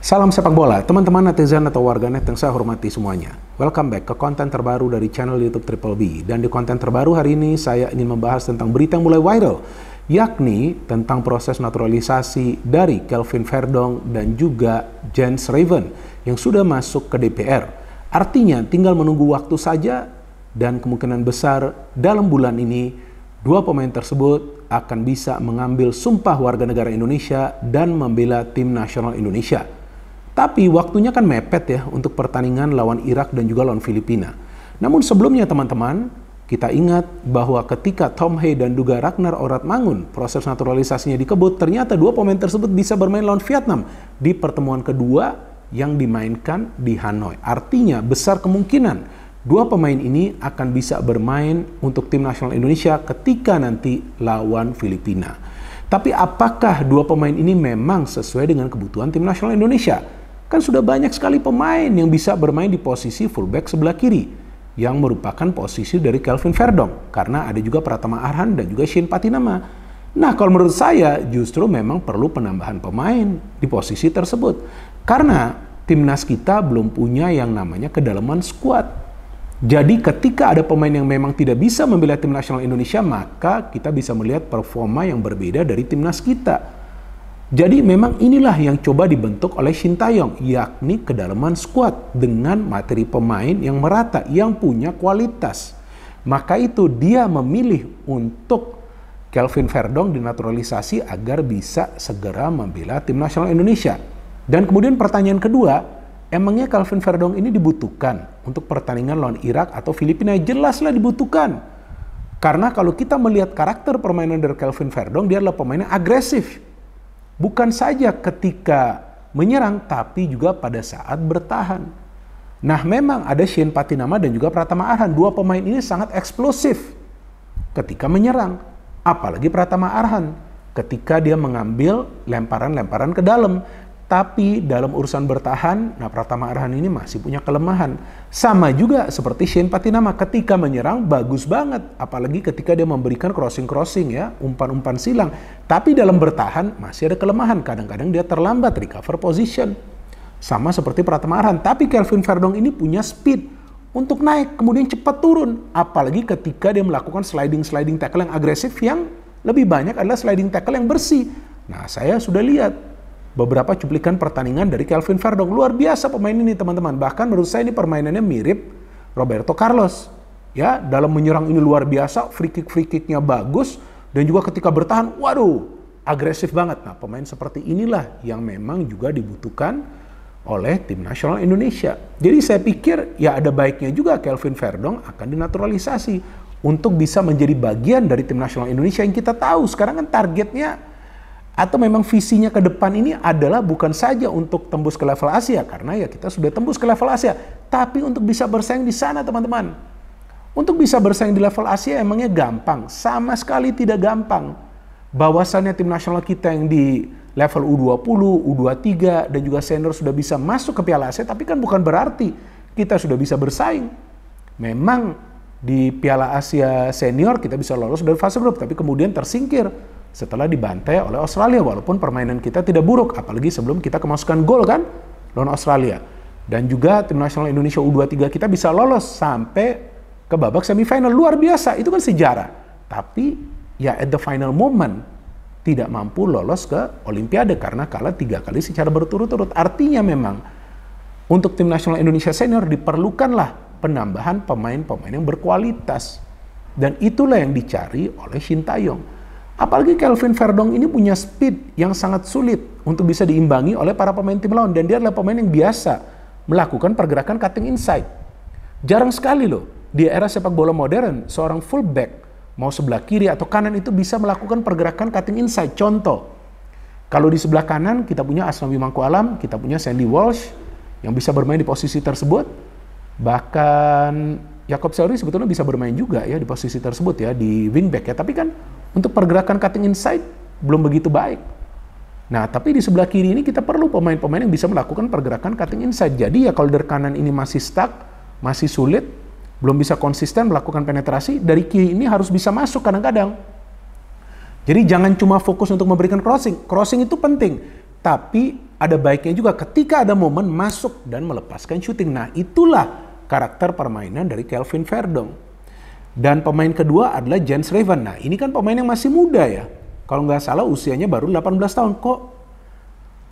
Salam sepak bola, teman-teman netizen atau warganet yang saya hormati semuanya. Welcome back ke konten terbaru dari channel YouTube Triple B. Dan di konten terbaru hari ini saya ingin membahas tentang berita yang mulai viral, yakni tentang proses naturalisasi dari Kelvin Verdonk dan juga Jens Raven yang sudah masuk ke DPR. Artinya tinggal menunggu waktu saja dan kemungkinan besar dalam bulan ini dua pemain tersebut akan bisa mengambil sumpah warga negara Indonesia dan membela tim nasional Indonesia. Tapi waktunya kan mepet ya untuk pertandingan lawan Irak dan juga lawan Filipina. Namun sebelumnya teman-teman, kita ingat bahwa ketika Tom Hee dan juga Ragnar Oratmangun proses naturalisasinya dikebut, ternyata dua pemain tersebut bisa bermain lawan Vietnam di pertemuan kedua yang dimainkan di Hanoi. Artinya besar kemungkinan dua pemain ini akan bisa bermain untuk tim nasional Indonesia ketika nanti lawan Filipina. Tapi apakah dua pemain ini memang sesuai dengan kebutuhan tim nasional Indonesia? Kan sudah banyak sekali pemain yang bisa bermain di posisi fullback sebelah kiri yang merupakan posisi dari Kelvin Verdonk, karena ada juga Pratama Arhan dan juga Shane Patinama. Nah, kalau menurut saya justru memang perlu penambahan pemain di posisi tersebut karena timnas kita belum punya yang namanya kedalaman skuad. Jadi ketika ada pemain yang memang tidak bisa membela tim nasional Indonesia, maka kita bisa melihat performa yang berbeda dari timnas kita. Jadi memang inilah yang coba dibentuk oleh Shin Tae-yong, yakni kedalaman skuad dengan materi pemain yang merata, yang punya kualitas. Maka itu dia memilih untuk Kelvin Verdonk dinaturalisasi agar bisa segera membela tim nasional Indonesia. Dan kemudian pertanyaan kedua, emangnya Kelvin Verdonk ini dibutuhkan untuk pertandingan lawan Irak atau Filipina? Jelaslah dibutuhkan. Karena kalau kita melihat karakter permainan dari Kelvin Verdonk, dia adalah pemain yang agresif. Bukan saja ketika menyerang, tapi juga pada saat bertahan. Nah, memang ada Shane Patinama dan juga Pratama Arhan. Dua pemain ini sangat eksplosif ketika menyerang. Apalagi Pratama Arhan ketika dia mengambil lemparan-lemparan ke dalam. Tapi dalam urusan bertahan, nah Pratama Arhan ini masih punya kelemahan. Sama juga seperti Shane Patinama, ketika menyerang bagus banget. Apalagi ketika dia memberikan crossing-crossing ya, umpan-umpan silang. Tapi dalam bertahan masih ada kelemahan. Kadang-kadang dia terlambat recover position. Sama seperti Pratama Arhan. Tapi Kelvin Verdonk ini punya speed untuk naik, kemudian cepat turun. Apalagi ketika dia melakukan sliding tackle yang agresif, yang lebih banyak adalah sliding tackle yang bersih. Nah, saya sudah lihat beberapa cuplikan pertandingan dari Kelvin Verdonk. Luar biasa pemain ini teman-teman. Bahkan menurut saya ini permainannya mirip Roberto Carlos. Ya, dalam menyerang ini luar biasa, free kick-nya bagus, dan juga ketika bertahan, waduh, agresif banget. Nah, pemain seperti inilah yang memang juga dibutuhkan oleh tim nasional Indonesia. Jadi saya pikir ya ada baiknya juga Kelvin Verdonk akan dinaturalisasi untuk bisa menjadi bagian dari tim nasional Indonesia yang kita tahu sekarang kan targetnya atau memang visinya ke depan ini adalah bukan saja untuk tembus ke level Asia, karena ya kita sudah tembus ke level Asia, tapi untuk bisa bersaing di sana teman-teman. Untuk bisa bersaing di level Asia emangnya gampang? Sama sekali tidak gampang. Bahwasannya tim nasional kita yang di level U20, U23, dan juga senior sudah bisa masuk ke Piala Asia, tapi kan bukan berarti kita sudah bisa bersaing. Memang di Piala Asia senior kita bisa lolos dari fase grup, tapi kemudian tersingkir setelah dibantai oleh Australia, walaupun permainan kita tidak buruk, apalagi sebelum kita kemasukan gol kan lawan Australia. Dan juga tim nasional Indonesia U23 kita bisa lolos sampai ke babak semifinal. Luar biasa, itu kan sejarah. Tapi ya at the final moment tidak mampu lolos ke Olimpiade karena kalah 3 kali secara berturut-turut. Artinya memang untuk tim nasional Indonesia senior diperlukanlah penambahan pemain-pemain yang berkualitas. Dan itulah yang dicari oleh Shin Tae-yong. Apalagi Kelvin Verdonk ini punya speed yang sangat sulit untuk bisa diimbangi oleh para pemain tim lawan. Dan dia adalah pemain yang biasa melakukan pergerakan cutting inside. Jarang sekali loh, di era sepak bola modern, seorang fullback, mau sebelah kiri atau kanan itu bisa melakukan pergerakan cutting inside. Contoh, kalau di sebelah kanan kita punya Asnawi Mangkualam, kita punya Sandy Walsh yang bisa bermain di posisi tersebut. Bahkan Jacob Seuri sebetulnya bisa bermain juga ya di posisi tersebut ya, di wingback ya. Tapi kan untuk pergerakan cutting inside belum begitu baik. Nah, tapi di sebelah kiri ini kita perlu pemain-pemain yang bisa melakukan pergerakan cutting inside. Jadi ya kalau dari kanan ini masih stuck, masih sulit, belum bisa konsisten melakukan penetrasi, dari kiri ini harus bisa masuk kadang-kadang. Jadi jangan cuma fokus untuk memberikan crossing. Crossing itu penting. tapi ada baiknya juga ketika ada momen masuk dan melepaskan syuting. Nah, itulah karakter permainan dari Kelvin Verdong. Dan pemain kedua adalah Jens Raven. Nah, ini kan pemain yang masih muda ya. Kalau nggak salah usianya baru 18 tahun. Kok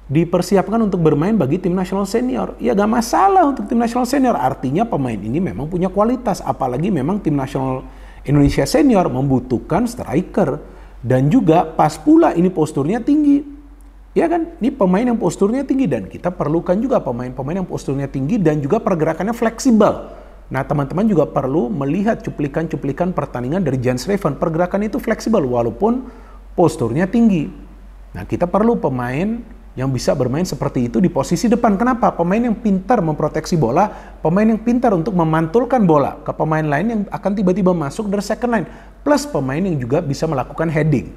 dipersiapkan untuk bermain bagi tim nasional senior? Ya nggak masalah untuk tim nasional senior. Artinya pemain ini memang punya kualitas. Apalagi memang tim nasional Indonesia senior membutuhkan striker. Dan juga pas pula ini posturnya tinggi. Ya kan, ini pemain yang posturnya tinggi dan kita perlukan juga pemain-pemain yang posturnya tinggi dan juga pergerakannya fleksibel. Nah, teman-teman juga perlu melihat cuplikan-cuplikan pertandingan dari Jens Raven. Pergerakan itu fleksibel walaupun posturnya tinggi. Nah, kita perlu pemain yang bisa bermain seperti itu di posisi depan. Kenapa? Pemain yang pintar memproteksi bola, pemain yang pintar untuk memantulkan bola ke pemain lain yang akan tiba-tiba masuk dari second line. Plus pemain yang juga bisa melakukan heading.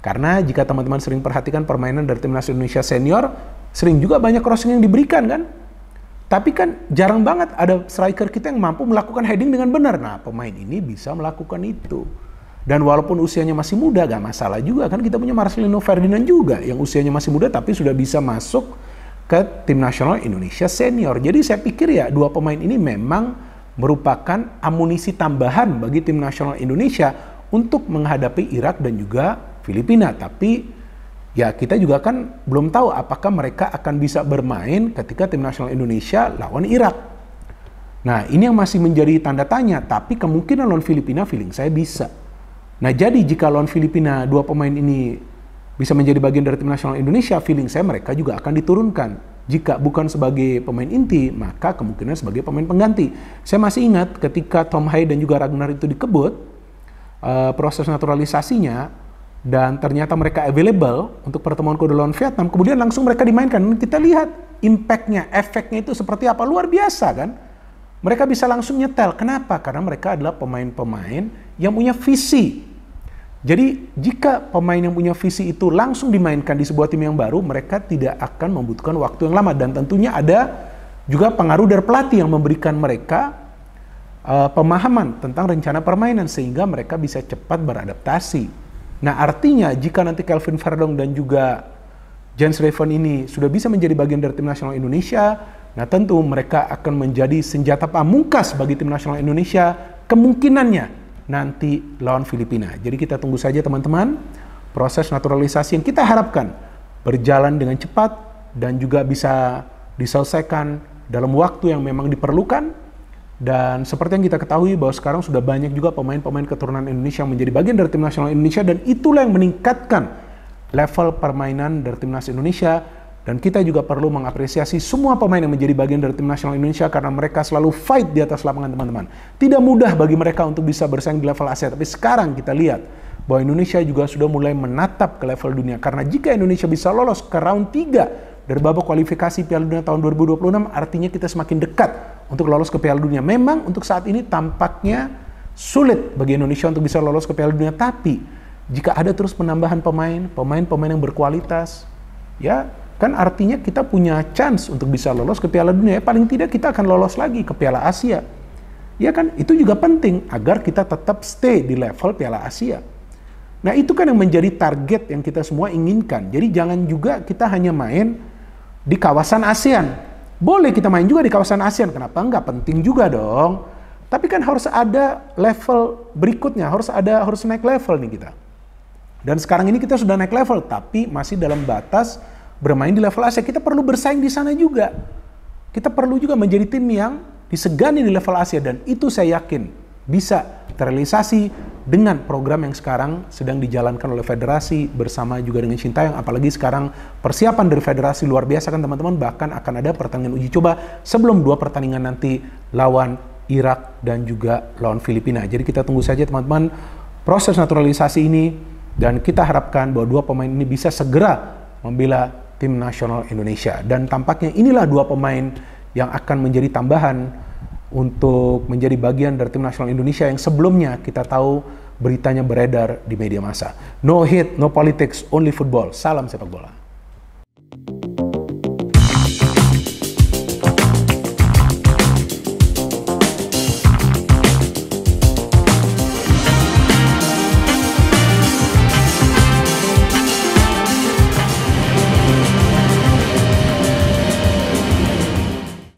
Karena jika teman-teman sering perhatikan permainan dari Timnas Indonesia senior, sering juga banyak crossing yang diberikan kan. Tapi kan jarang banget ada striker kita yang mampu melakukan heading dengan benar. Nah, pemain ini bisa melakukan itu. Dan walaupun usianya masih muda, gak masalah juga kan, kita punya Marcelino Ferdinand juga yang usianya masih muda tapi sudah bisa masuk ke tim nasional Indonesia senior. Jadi saya pikir ya dua pemain ini memang merupakan amunisi tambahan bagi tim nasional Indonesia untuk menghadapi Irak dan juga Filipina. Tapi ya kita juga kan belum tahu apakah mereka akan bisa bermain ketika tim nasional Indonesia lawan Irak. Nah, ini yang masih menjadi tanda tanya, tapi kemungkinan lawan Filipina feeling saya bisa. Nah, jadi jika lawan Filipina dua pemain ini bisa menjadi bagian dari tim nasional Indonesia, feeling saya mereka juga akan diturunkan. Jika bukan sebagai pemain inti, maka kemungkinan sebagai pemain pengganti. Saya masih ingat ketika Tom Hai dan juga Ragnar itu dikebut, proses naturalisasinya, dan ternyata mereka available untuk pertemuan kedua lawan Vietnam, kemudian langsung mereka dimainkan. Kita lihat impact-nya, efeknya itu seperti apa, luar biasa kan. Mereka bisa langsung nyetel. Kenapa? Karena mereka adalah pemain-pemain yang punya visi. Jadi jika pemain yang punya visi itu langsung dimainkan di sebuah tim yang baru, mereka tidak akan membutuhkan waktu yang lama. Dan tentunya ada juga pengaruh dari pelatih yang memberikan mereka pemahaman tentang rencana permainan sehingga mereka bisa cepat beradaptasi. Nah, artinya jika nanti Kelvin Verdong dan juga Jens Raven ini sudah bisa menjadi bagian dari tim nasional Indonesia, nah tentu mereka akan menjadi senjata pamungkas bagi tim nasional Indonesia kemungkinannya nanti lawan Filipina. Jadi kita tunggu saja teman-teman, proses naturalisasi yang kita harapkan berjalan dengan cepat dan juga bisa diselesaikan dalam waktu yang memang diperlukan. Dan seperti yang kita ketahui bahwa sekarang sudah banyak juga pemain-pemain keturunan Indonesia yang menjadi bagian dari timnas nasional Indonesia, dan itulah yang meningkatkan level permainan dari timnas Indonesia. Dan kita juga perlu mengapresiasi semua pemain yang menjadi bagian dari tim nasional Indonesia karena mereka selalu fight di atas lapangan teman-teman. Tidak mudah bagi mereka untuk bisa bersaing di level Asia, tapi sekarang kita lihat bahwa Indonesia juga sudah mulai menatap ke level dunia. Karena jika Indonesia bisa lolos ke round 3 dari babak kualifikasi Piala Dunia tahun 2026, artinya kita semakin dekat untuk lolos ke Piala Dunia. Memang untuk saat ini tampaknya sulit bagi Indonesia untuk bisa lolos ke Piala Dunia, tapi jika ada terus penambahan pemain yang berkualitas, ya kan artinya kita punya chance untuk bisa lolos ke Piala Dunia. Paling tidak kita akan lolos lagi ke Piala Asia. Ya kan, itu juga penting agar kita tetap stay di level Piala Asia. Nah, itu kan yang menjadi target yang kita semua inginkan. Jadi jangan juga kita hanya main di kawasan ASEAN. Boleh kita main juga di kawasan ASEAN, kenapa enggak? Penting juga dong. Tapi kan harus ada level berikutnya, harus naik level nih kita. Dan sekarang ini kita sudah naik level, tapi masih dalam batas bermain di level Asia. Kita perlu bersaing di sana juga. Kita perlu juga menjadi tim yang disegani di level Asia, dan itu saya yakin bisa terrealisasi dengan program yang sekarang sedang dijalankan oleh federasi bersama juga dengan Sintayong. Apalagi sekarang persiapan dari federasi luar biasa kan teman-teman, bahkan akan ada pertandingan uji coba sebelum 2 pertandingan nanti lawan Irak dan juga lawan Filipina. Jadi kita tunggu saja teman-teman proses naturalisasi ini, dan kita harapkan bahwa 2 pemain ini bisa segera membela tim nasional Indonesia. Dan tampaknya inilah 2 pemain yang akan menjadi tambahan untuk menjadi bagian dari tim nasional Indonesia yang sebelumnya kita tahu beritanya beredar di media massa. No hate, no politics, only football. Salam sepak bola.